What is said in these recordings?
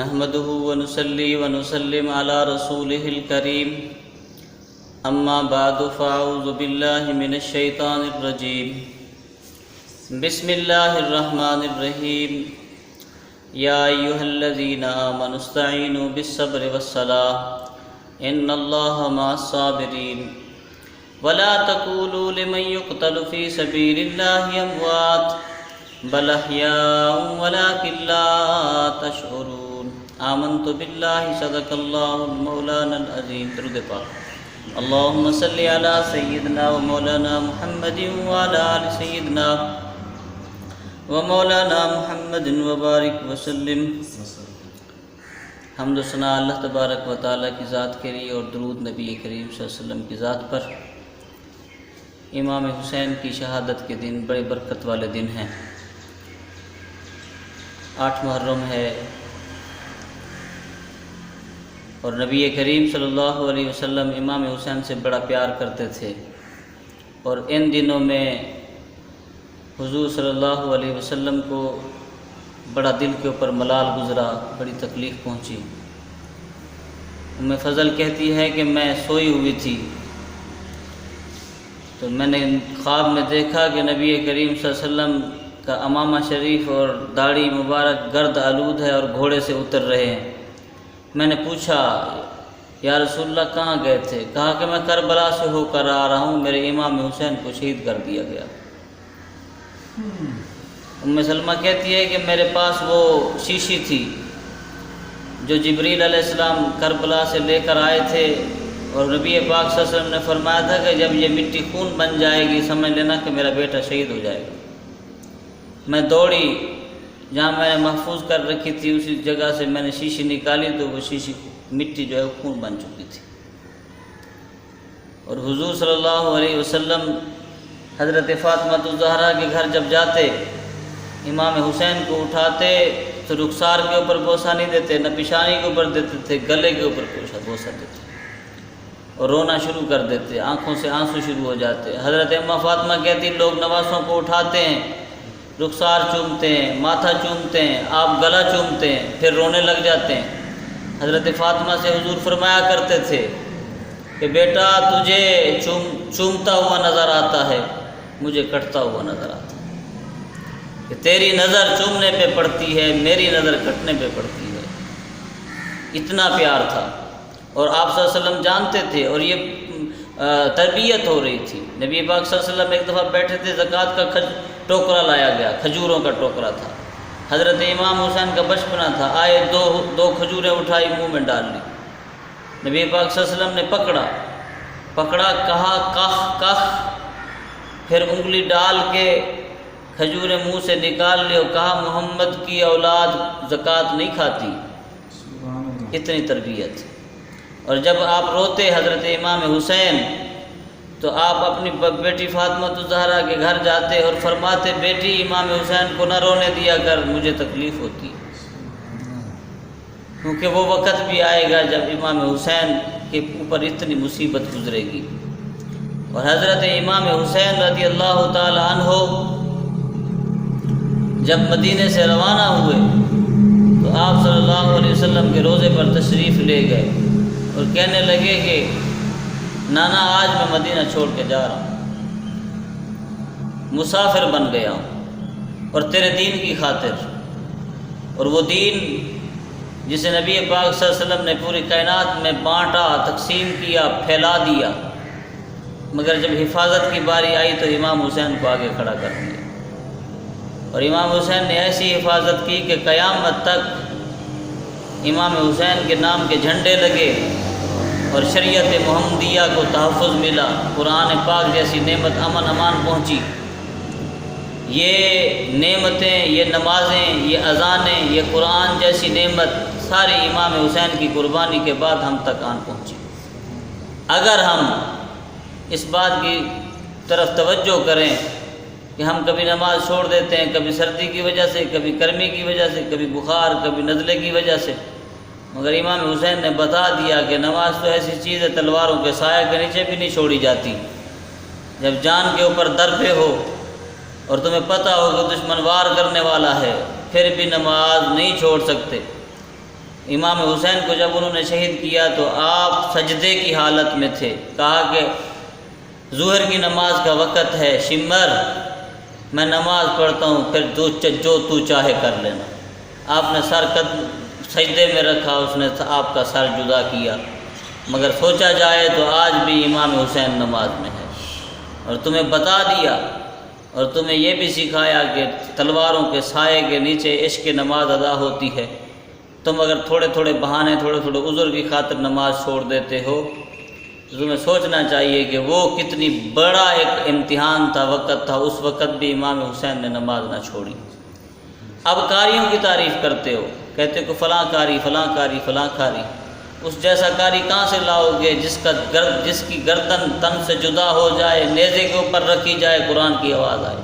نحمده ونصلي ونسلم على رسوله الكريم اما بعد فاعوذ بالله من الشيطان الرجيم بسم الله الرحمن الرحيم يا أيها الذين آمنوا استعينوا بالصبر والصلاة إن الله مع الصابرين ولا تقولوا لمن يقتل في سبيل الله أموات بل أحياء ولكن لا تشعرون آمنت بالله صدق الله المولانا العظيم درود پاک اللهم صل على سيدنا ومولانا محمد وعلى آل سيدنا ومولانا محمد وبارک وسلم۔ حمد و ثنا اللہ تبارک و تعالیٰ کی ذات کے لیے اور درود نبی کریم صلی اللہ علیہ وسلم کی ذات پر۔ امام حسین کی شہادت کے دن بڑے برکت والے دن ہیں۔ 8 محرم ہے اور نبی کریم صلی اللہ علیہ وسلم امام حسین سے بڑا پیار کرتے تھے، اور ان دنوں میں حضور صلی اللہ علیہ وسلم کو بڑا دل کے اوپر ملال گزرا، بڑی تکلیف پہنچی۔ ام فضل کہتی ہے کہ میں سوئی ہوئی تھی تو میں نے خواب میں دیکھا کہ نبی کریم صلی اللہ علیہ وسلم کا امامہ شریف اور داڑھی مبارک گرد آلود ہے اور گھوڑے سے اتر رہے ہیں۔ میں نے پوچھا یا رسول اللہ کہاں گئے تھے؟ کہا کہ میں کربلا سے ہو کر آ رہا ہوں، میرے امام حسین کو شہید کر دیا گیا۔ ام سلمہ کہتی ہے کہ میرے پاس وہ شیشی تھی جو جبریل علیہ السلام کربلا سے لے کر آئے تھے، اور نبی پاک صلی اللہ علیہ وسلم نے فرمایا تھا کہ جب یہ مٹی خون بن جائے گی سمجھ لینا کہ میرا بیٹا شہید ہو جائے گا۔ میں دوڑی، جہاں میں نے محفوظ کر رکھی تھی اسی جگہ سے میں نے شیشی نکالی تو وہ شیشی مٹی جو ہے خون بن چکی تھی۔ اور حضور صلی اللہ علیہ وسلم حضرت فاطمہ الزہرا کے گھر جب جاتے، امام حسین کو اٹھاتے تو رخسار کے اوپر بوسہ نہیں دیتے، نہ پیشانی کے اوپر دیتے تھے، گلے کے اوپر بوسہ دیتے اور رونا شروع کر دیتے، آنکھوں سے آنسو شروع ہو جاتے۔ حضرت اماں فاطمہ کہتی لوگ نواسوں کو اٹھاتے ہیں، رخسار چومتے ہیں، ماتھا چومتے ہیں، آپ گلا چومتے ہیں، پھر رونے لگ جاتے ہیں۔ حضرت فاطمہ سے حضور فرمایا کرتے تھے کہ بیٹا تجھے چومتا ہوا نظر آتا ہے، مجھے کٹتا ہوا نظر آتا ہے، کہ تیری نظر چومنے پہ پڑتی ہے، میری نظر کٹنے پہ پڑتی ہے۔ اتنا پیار تھا، اور آپ صلی اللہ علیہ وسلم جانتے تھے، اور یہ تربیت ہو رہی تھی۔ نبی پاک صلی اللہ علیہ وسلم ایک دفعہ بیٹھے تھے، زکوٰۃ کا ٹوکرا لایا گیا، کھجوروں کا ٹوکرا تھا۔ حضرت امام حسین کا بچپنا تھا، آئے دو کھجوریں اٹھائی، منہ میں ڈال لی۔ نبی پاک صلی اللہ علیہ وسلم نے پکڑا، کہا کخ کخ، پھر انگلی ڈال کے کھجوریں منہ سے نکال لی اور کہا محمد کی اولاد زکوٰۃ نہیں کھاتی۔ اتنی تربیت۔ اور جب آپ روتے حضرت امام حسین تو آپ اپنی بیٹی فاطمہ الزہرا کے گھر جاتے اور فرماتے بیٹی امام حسین کو نہ رونے دیا کر، مجھے تکلیف ہوتی ہے، کیونکہ وہ وقت بھی آئے گا جب امام حسین کے اوپر اتنی مصیبت گزرے گی۔ اور حضرت امام حسین رضی اللہ تعالی عنہ جب مدینے سے روانہ ہوئے تو آپ صلی اللہ علیہ وسلم کے روضے پر تشریف لے گئے اور کہنے لگے کہ نانا آج میں مدینہ چھوڑ کے جا رہا ہوں، مسافر بن گیا ہوں، اور تیرے دین کی خاطر، اور وہ دین جسے نبی پاک صلی اللہ علیہ وسلم نے پوری کائنات میں بانٹا، تقسیم کیا، پھیلا دیا، مگر جب حفاظت کی باری آئی تو امام حسین کو آگے کھڑا کر دیا۔ اور امام حسین نے ایسی حفاظت کی کہ قیامت تک امام حسین کے نام کے جھنڈے لگے اور شریعت محمدیہ کو تحفظ ملا، قرآن پاک جیسی نعمت امن امان پہنچی۔ یہ نعمتیں، یہ نمازیں، یہ اذانیں، یہ قرآن جیسی نعمت ساری امام حسین کی قربانی کے بعد ہم تک آن پہنچی۔ اگر ہم اس بات کی طرف توجہ کریں کہ ہم کبھی نماز چھوڑ دیتے ہیں، کبھی سردی کی وجہ سے، کبھی گرمی کی وجہ سے، کبھی بخار، کبھی نزلے کی وجہ سے، مگر امام حسین نے بتا دیا کہ نماز تو ایسی چیز ہے تلواروں کے سائے کے نیچے بھی نہیں چھوڑی جاتی۔ جب جان کے اوپر در پہ ہو اور تمہیں پتہ ہو کہ دشمن وار کرنے والا ہے، پھر بھی نماز نہیں چھوڑ سکتے۔ امام حسین کو جب انہوں نے شہید کیا تو آپ سجدے کی حالت میں تھے. کہا کہ ظہر کی نماز کا وقت ہے، شمر میں نماز پڑھتا ہوں، پھر جو تو چاہے کر لینا. آپ نے سر سجدے میں رکھا، اس نے آپ کا سر جدا کیا. مگر سوچا جائے تو آج بھی امام حسین نماز میں ہے، اور تمہیں بتا دیا اور تمہیں یہ بھی سکھایا کہ تلواروں کے سائے کے نیچے عشق نماز ادا ہوتی ہے. تم اگر تھوڑے تھوڑے بہانے، تھوڑے تھوڑے عذر کی خاطر نماز چھوڑ دیتے ہو تو تمہیں سوچنا چاہیے کہ وہ کتنی بڑا ایک امتحان تھا، وقت تھا. اس وقت بھی امام حسین نے نماز نہ چھوڑی. اب قاریوں کی تعریف کرتے ہو، کہتے ہو کہ فلاں قاری فلاں قاری فلاں قاری. اس جیسا قاری کہاں سے لاؤ گے جس کی گردن تن سے جدا ہو جائے، نیزے کے اوپر رکھی جائے، قرآن کی آواز آئے؟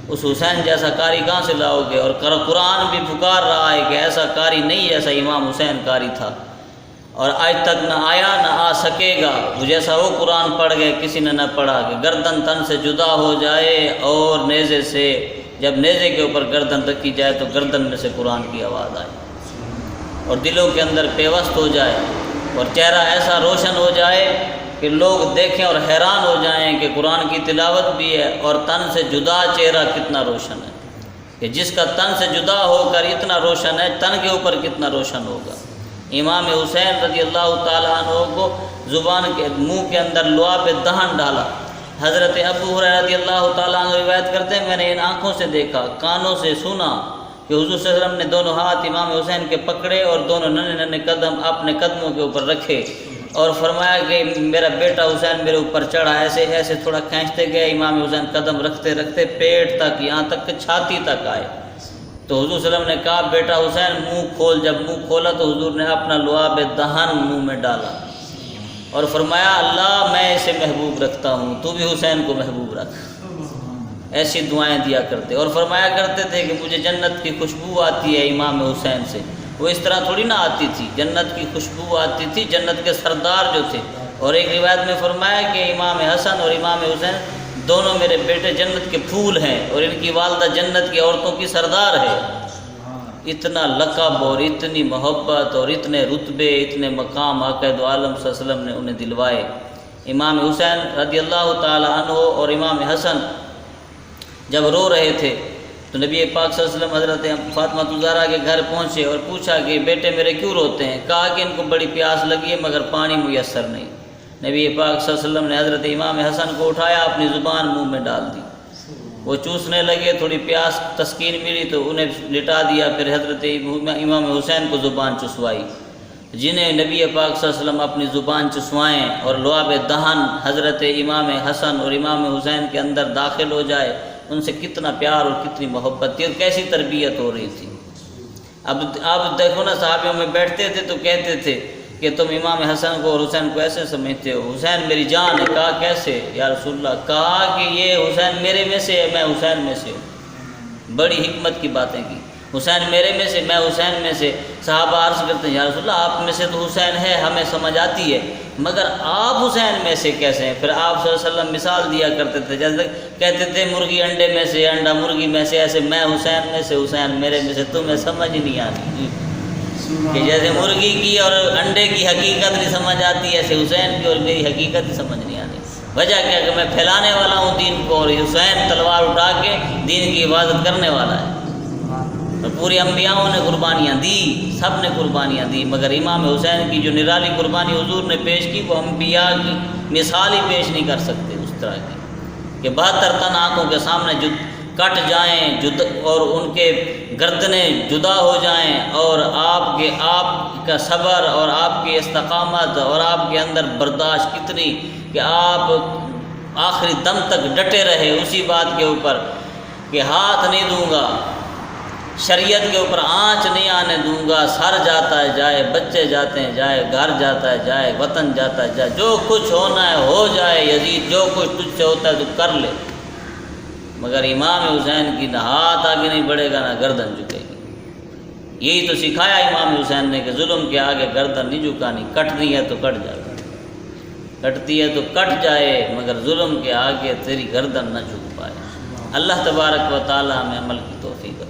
اس حسین جیسا قاری کہاں سے لاؤ گے؟ اور قرآن بھی پکار رہا ہے کہ ایسا قاری نہیں جیسا امام حسین قاری تھا، اور آج تک نہ آیا نہ آ سکے گا. وہ جیسا وہ قرآن پڑھ گئے کسی نے نہ پڑھا کہ گردن تن سے جدا ہو جائے، اور نیزے سے جب نیزے کے اوپر گردن رکھی جائے تو گردن میں سے قرآن کی آواز آئے، اور دلوں کے اندر پیوست ہو جائے، اور چہرہ ایسا روشن ہو جائے کہ لوگ دیکھیں اور حیران ہو جائیں کہ قرآن کی تلاوت بھی ہے اور تن سے جدا چہرہ کتنا روشن ہے. کہ جس کا تن سے جدا ہو کر اتنا روشن ہے، تن کے اوپر کتنا روشن ہوگا. امام حسین رضی اللہ تعالیٰ عنہ کو زبان کے منہ کے اندر لعاب دہن ڈالا. حضرت ابو ہریرہ رضی اللہ تعالیٰ عنہ روایت کرتے ہیں، میں نے ان آنکھوں سے دیکھا، کانوں سے سنا کہ حضور صلی اللہ علیہ وسلم نے دونوں ہاتھ امام حسین کے پکڑے اور دونوں ننھے ننھے قدم اپنے قدموں کے اوپر رکھے، اور فرمایا کہ میرا بیٹا حسین میرے اوپر چڑھا. ایسے ایسے تھوڑا کھینچتے گئے، امام حسین قدم رکھتے رکھتے پیٹ تک، یہاں تک کہ چھاتی تک آئے. تو حضور صلی اللہ علیہ وسلم نے کہا بیٹا حسین منہ کھول. جب منہ کھولا تو حضور نے اپنا لعاب دہن منہ میں ڈالا اور فرمایا اللہ میں اسے محبوب رکھتا ہوں، تو بھی حسین کو محبوب رکھ. ایسی دعائیں دیا کرتے، اور فرمایا کرتے تھے کہ مجھے جنت کی خوشبو آتی ہے امام حسین سے. وہ اس طرح تھوڑی نہ آتی تھی، جنت کی خوشبو آتی تھی جنت کے سردار جو تھے. اور ایک روایت میں فرمایا کہ امام حسن اور امام حسین دونوں میرے بیٹے جنت کے پھول ہیں، اور ان کی والدہ جنت کی عورتوں کی سردار ہے. اتنا لقب اور اتنی محبت اور اتنے رتبے، اتنے مقام آقا دو عالم صلی اللہ علیہ وسلم نے انہیں دلوائے. امام حسین رضی اللہ تعالی عنہ اور امام حسن جب رو رہے تھے تو نبی پاک صلی اللہ علیہ وسلم حضرت فاطمہ الزہرا کے گھر پہنچے اور پوچھا کہ بیٹے میرے کیوں روتے ہیں؟ کہا کہ ان کو بڑی پیاس لگی ہے مگر پانی میسر نہیں. نبی پاک صلی اللہ علیہ وسلم نے حضرت امام حسن کو اٹھایا، اپنی زبان منہ میں ڈال دی. وہ چوسنے لگے، تھوڑی پیاس تسکین ملی تو انہیں لٹا دیا. پھر حضرت امام حسین کو زبان چسوائی. جنہیں نبی پاک صلی اللہ علیہ وسلم اپنی زبان چسوائیں اور لعاب دہن حضرت امام حسن اور امام حسین کے اندر داخل ہو جائے، ان سے کتنا پیار اور کتنی محبت تھی اور کیسی تربیت ہو رہی تھی. اب دیکھو نا، صحابیوں میں بیٹھتے تھے تو کہتے تھے کہ تم امام حسن کو اور حسین کو ایسے سمجھتے ہو، حسین میری جان ہے. کہا کیسے یا رسول اللہ؟ کہا کہ یہ حسین میرے میں سے ہے، میں حسین میں سے ہوں. بڑی حکمت کی باتیں کی. حسین میرے میں سے، میں حسین میں سے. صحابہ عرض کرتے ہیں یا رسول اللہ آپ میں سے تو حسین ہے، ہمیں سمجھ آتی ہے، مگر آپ حسین میں سے کیسے ہیں؟ پھر آپ صلی اللہ علیہ وسلم مثال دیا کرتے تھے، جیسے کہتے تھے مرغی انڈے میں سے، انڈا مرغی میں سے، ایسے میں حسین میں سے، حسین میرے میں سے. تمہیں سمجھ نہیں آتی کہ جیسے مرغی کی اور انڈے کی حقیقت نہیں سمجھ آتی، ایسے حسین کی اور میری حقیقت ہی سمجھ نہیں آتی. وجہ کیا کہ میں پھیلانے والا ہوں دین کو، اور حسین تلوار اٹھا کے دین کی حفاظت کرنے والا ہے. اور پورے انبیاءوں نے قربانیاں دی، سب نے قربانیاں دی، مگر امام حسین کی جو نرالی قربانی حضور نے پیش کی وہ انبیاء کی مثال ہی پیش نہیں کر سکتے اس طرح کی کہ 72 تن آنکھوں کے سامنے کٹ جائیں اور ان کے گردنیں جدا ہو جائیں، اور آپ کا صبر اور آپ کی استقامت اور آپ کے اندر برداشت کتنی کہ آپ آخری دم تک ڈٹے رہے اسی بات کے اوپر کہ ہاتھ نہیں دوں گا، شریعت کے اوپر آنچ نہیں آنے دوں گا. سر جاتا ہے جائے، بچے جاتے ہیں جائے، گھر جاتا ہے جائے، وطن جاتا ہے جائے، جو کچھ ہونا ہے ہو جائے، یزید جو کچھ تجھ سے ہوتا ہے تو کر لے. مگر امام حسین کی نہ ہاتھ آگے نہیں بڑھے گا نہ گردن جھکے گی. یہی تو سکھایا امام حسین نے کہ ظلم کے آگے گردن نہیں جھکانی. کٹنی ہے تو کٹ جائے، کٹتی ہے تو کٹ جائے، مگر ظلم کے آگے تیری گردن نہ جھک پائے. اللہ تبارک و تعالی ہمیں عمل کی توفیق